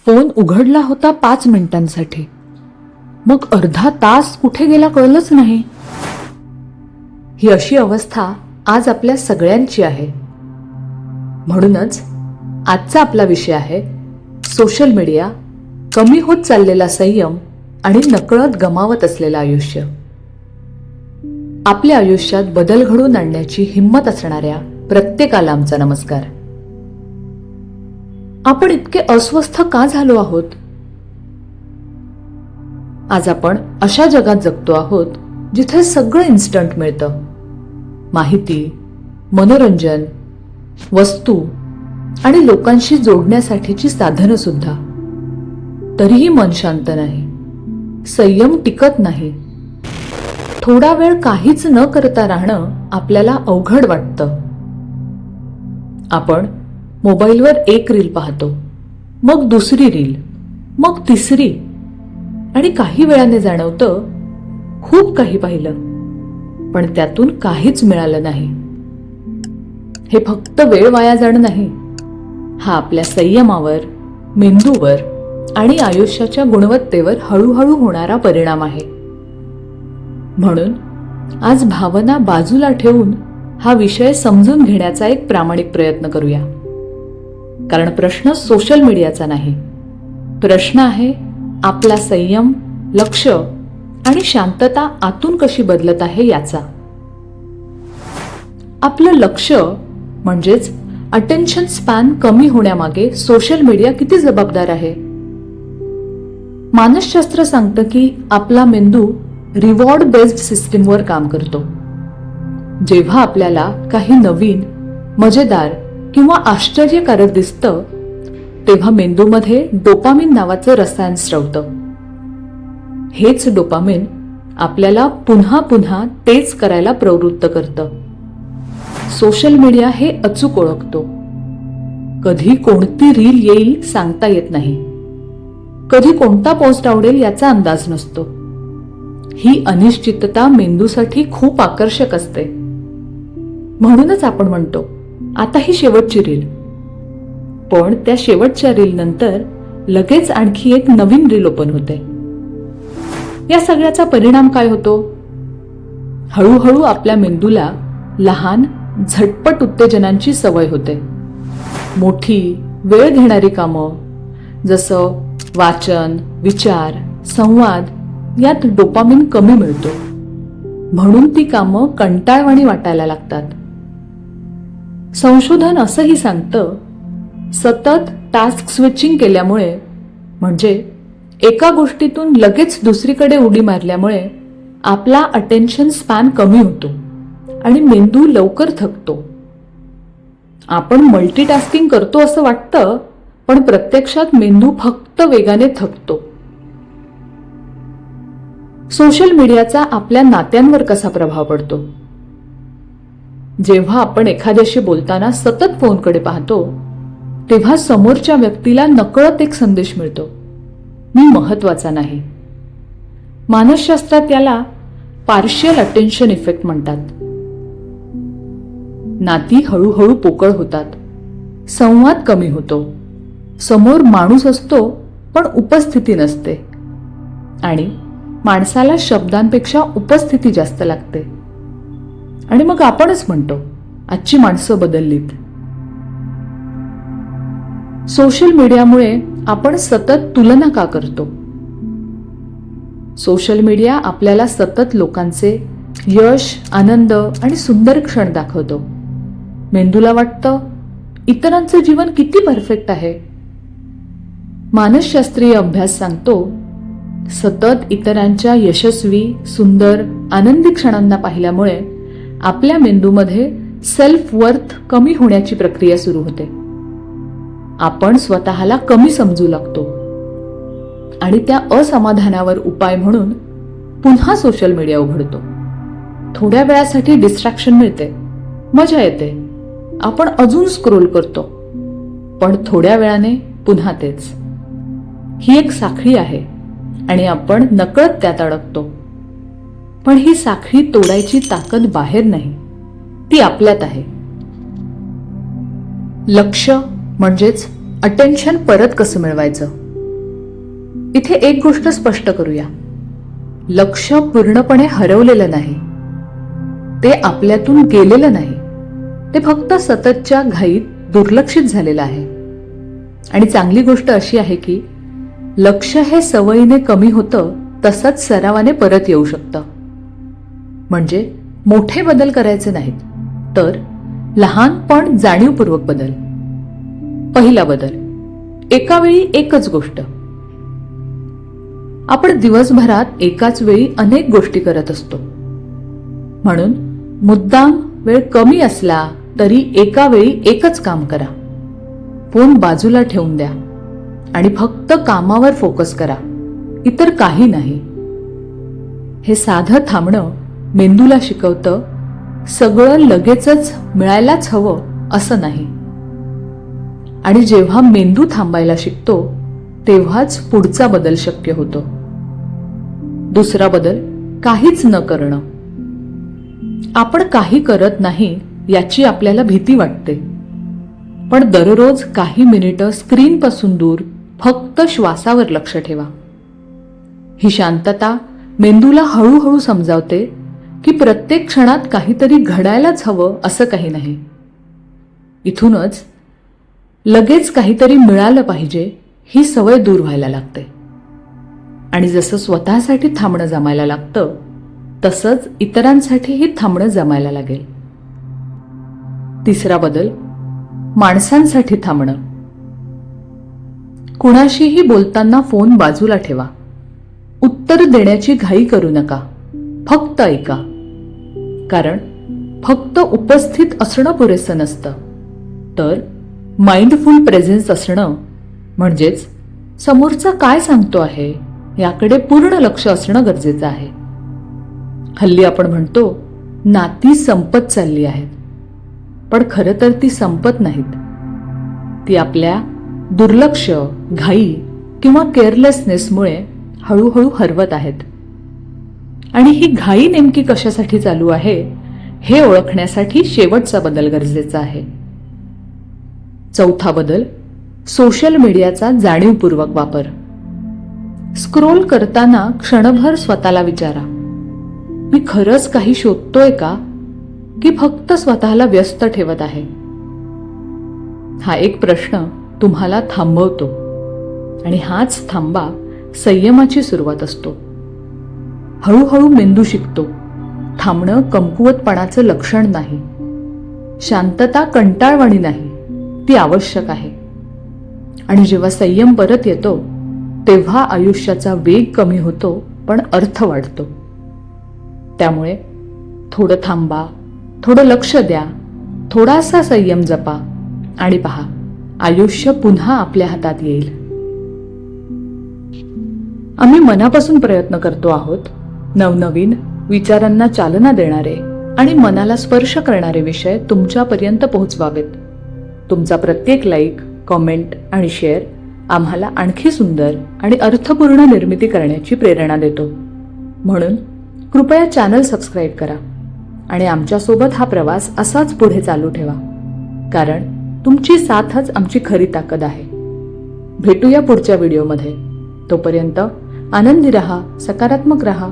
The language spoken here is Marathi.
फोन उघडला होता 5 मिनिटांसाठी, मग अर्धा तास कुठे गेला कळलंच नाही. ही अशी अवस्था आज आपल्या सगळ्यांची आहे. म्हणूनच आजचा आपला विषय आहे सोशल मीडिया, कमी होत चाललेला संयम आणि नकळत गमावत असलेलं आयुष्य. आपल्या आयुष्यात बदल घडवून आणण्याची हिंमत असणाऱ्या प्रत्येकाला आमचा नमस्कार. आपण इतके अस्वस्थ का झालो आहोत? आज आपण अशा जगात जगतो आहोत जिथे सगळं इन्स्टंट मिळतं. माहिती, मनोरंजन, वस्तू आणि लोकांशी जोडण्यासाठीची साधनं सुद्धा. तरीही मन शांत नाही, संयम टिकत नाही. थोडा वेळ काहीच न करता राहणं आपल्याला अवघड वाटतं. आपण मोबाईलवर एक रील पाहतो, मग दुसरी रील, मग तिसरी, आणि काही वेळाने जाणवतं खूप काही पाहिलं, पण त्यातून काहीच मिळालं नाही. हे फक्त वेळ वाया जाणं नाही, हा आपल्या संयमावर, मेंदूवर आणि आयुष्याच्या गुणवत्तेवर हळूहळू होणारा परिणाम आहे. म्हणून आज भावना बाजूला ठेवून हा विषय समजून घेण्याचा एक प्रामाणिक प्रयत्न करूया. कारण प्रश्न सोशल मीडियाचा नाही, प्रश्न आहे आपला संयम, लक्ष आणि शांतता आतून कशी बदलत आहे याचा. आपलं लक्ष म्हणजेच अटेन्शन स्पॅन कमी होण्यामागे सोशल मीडिया किती जबाबदार आहे? मानसशास्त्र सांगतं की आपला मेंदू रिवॉर्ड बेस्ड सिस्टीमवर काम करतो. जेव्हा आपल्याला काही नवीन, मजेदार किंवा आश्चर्यकारक दिसतं, तेव्हा मेंदूमध्ये डोपामिन नावाचं रसायन स्रवतं. हेच डोपामिन आपल्याला पुन्हा पुन्हा तेच करायला प्रवृत्त करतं. सोशल मीडिया हे अचूक ओळखतो. कधी कोणती रील येईल सांगता येत नाही, कधी कोणता पोस्ट आवडेल याचा अंदाज नसतो. ही अनिश्चितता मेंदूसाठी खूप आकर्षक असते. म्हणूनच आपण म्हणतो आता ही शेवटची रील, पण त्या शेवटच्या रील नंतर लगेच आणखी एक नवीन रील ओपन होते. या सगळ्याचा परिणाम काय होतो? हळूहळू आपल्या मेंदूला लहान, झटपट उत्तेजनांची सवय होते. मोठी, वेळ घेणारी कामं जसं वाचन, विचार, संवाद यात डोपामिन कमी मिळतो. म्हणून ती कामं कंटाळवाणी वाटायला लागतात. संशोधन असंही सांगतं, सतत टास्क स्विचिंग केल्यामुळे, म्हणजे एका गोष्टीतून लगेच दुसरीकडे उडी मारल्यामुळे आपला अटेन्शन स्पॅन कमी होतो आणि मेंदू लवकर थकतो. आपण मल्टीटास्किंग करतो असं वाटतं, पण प्रत्यक्षात मेंदू फक्त वेगाने थकतो. सोशल मीडियाचा आपल्या नात्यांवर कसा प्रभाव पडतो? जेव्हा आपण एखाद्याशी बोलताना सतत फोनकडे पाहतो, तेव्हा समोरच्या व्यक्तीला नकळत एक संदेश मिळतो, मी महत्वाचा नाही. मानसशास्त्रात याला पार्शियल अटेन्शन इफेक्ट म्हणतात. नाती हळूहळू पोकळ होतात, संवाद कमी होतो, समोर माणूस असतो पण उपस्थिती नसते, आणि माणसाला शब्दांपेक्षा उपस्थिती जास्त लागते. आणि मग आपणच म्हणतो आजची माणसं बदललीत. सोशल मीडियामुळे आपण सतत तुलना का करतो? सोशल मीडिया आपल्याला सतत लोकांचे यश, आनंद आणि सुंदर क्षण दाखवतो. मेंदूला वाटतं इतरांचं जीवन किती परफेक्ट आहे. मानसशास्त्रीय अभ्यास सांगतो, सतत इतरांच्या यशस्वी, सुंदर, आनंदी क्षणांना पाहिल्यामुळे आपल्या मेंदूमध्ये सेल्फ वर्थ कमी होण्याची प्रक्रिया सुरू होते. आपण स्वतःला कमी समजू लागतो आणि त्या असमाधानावर उपाय म्हणून पुन्हा सोशल मीडिया उघडतो. थोड्या वेळासाठी डिस्ट्रॅक्शन मिळते, मजा येते, आपण अजून स्क्रोल करतो, पण थोड्या वेळाने पुन्हा तेच. ही एक साखळी आहे आणि आपण नकळत त्यात अडकतो. पण ही साखळी तोडायची ताकद बाहेर नाही, ती आपल्यात आहे. लक्ष म्हणजेच अटेन्शन परत कसं मिळवायचं? इथे एक गोष्ट स्पष्ट करूया. लक्ष पूर्णपणे हरवलेलं नाही, ते आपल्यातून गेलेलं नाही, ते फक्त सततच्या घाईत दुर्लक्षित झालेलं आहे. आणि चांगली गोष्ट अशी आहे की लक्ष हे सवयीने कमी होतं तसंच सरावाने परत येऊ शकतं. म्हणजे मोठे बदल करायचे नाहीत, तर लहान पण जाणीवपूर्वक बदल. पहिला बदल, एका वेळी एकच गोष्ट. आपण दिवसभरात एकाच वेळी अनेक गोष्टी करत असतो, म्हणून मुद्दाम वेळ कमी असला तरी एका वेळी एकच काम करा. फोन बाजूला ठेवून द्या आणि फक्त कामावर फोकस करा, इतर काही नाही. हे साधं थांबणं मेंदूला शिकवतं सगळं लगेचच मिळायलाच हवं असं नाही. आणि जेव्हा मेंदू थांबायला शिकतो तेव्हाच पुढचा बदल शक्य होतो. दुसरा बदल, काहीच न करणं. आपण काही करत नाही याची आपल्याला भीती वाटते, पण दररोज काही मिनिटं स्क्रीनपासून दूर फक्त श्वासावर लक्ष ठेवा. ही शांतता मेंदूला हळूहळू समजावते की प्रत्येक क्षणात काहीतरी घडायलाच हवं असं काही नाही. इथूनच लगेच काहीतरी मिळालं पाहिजे ही सवय दूर व्हायला लागते. आणि जसं स्वतःसाठी थांबणं जमायला लागतं तसंच इतरांसाठीही थांबणं जमायला लागेल. तिसरा बदल, माणसांसाठी थांबणं. कुणाशीही बोलताना फोन बाजूला ठेवा. उत्तर देण्याची घाई करू नका, फक्त ऐका. कारण फक्त उपस्थित असणं पुरेसं नसतं, तर माइंडफुल प्रेझेन्स असणं म्हणजेच समोरचा काय सांगतो आहे याकडे पूर्ण लक्ष असणं गरजेचं आहे. हल्ली आपण म्हणतो नाती संपत चालली आहेत, पण खरं तर ती संपत नाहीत. ती आपल्या दुर्लक्ष, घाई किंवा केअरलेसनेसमुळे हळूहळू हरवत आहेत. आणि ही घाई नेमकी कशासाठी चालू आहे हे ओळखण्यासाठी शेवटचा बदल गरजेचा आहे. चौथा बदल, सोशल मीडियाचा जाणीवपूर्वक वापर. स्क्रोल करताना क्षणभर स्वतःला विचारा, मी खरंच काही शोधतोय का, की फक्त स्वतःला व्यस्त ठेवत आहे? हा एक प्रश्न तुम्हाला थांबवतो, आणि हाच थांबा संयमाची सुरुवात असतो. हळूहळू मेंदू शिकतो थांबणं कमकुवतपणाचं लक्षण नाही. शांतता कंटाळवाणी नाही, ती आवश्यक आहे. आणि जेव्हा संयम परत येतो तेव्हा आयुष्याचा वेग कमी होतो पण अर्थ वाढतो. त्यामुळे थोडं थांबा, थोडं लक्ष द्या, थोडासा संयम जपा आणि पहा, आयुष्य पुन्हा आपल्या हातात येईल. आम्ही मनापासून प्रयत्न करतो आहोत नवनवीन विचारांना चालना देणारे आणि मनाला स्पर्श करणारे विषय तुमच्यापर्यंत पोहोचवावेत. तुमचा प्रत्येक लाईक, कॉमेंट आणि शेअर आम्हाला आणखी सुंदर आणि अर्थपूर्ण निर्मिती करण्याची प्रेरणा देतो. म्हणून कृपया चॅनल सबस्क्राईब करा आणि आमच्यासोबत हा प्रवास असाच पुढे चालू ठेवा, कारण तुमची साथच आमची खरी ताकद आहे. भेटूया पुढच्या व्हिडिओमध्ये. तोपर्यंत आनंदी रहा, सकारात्मक रहा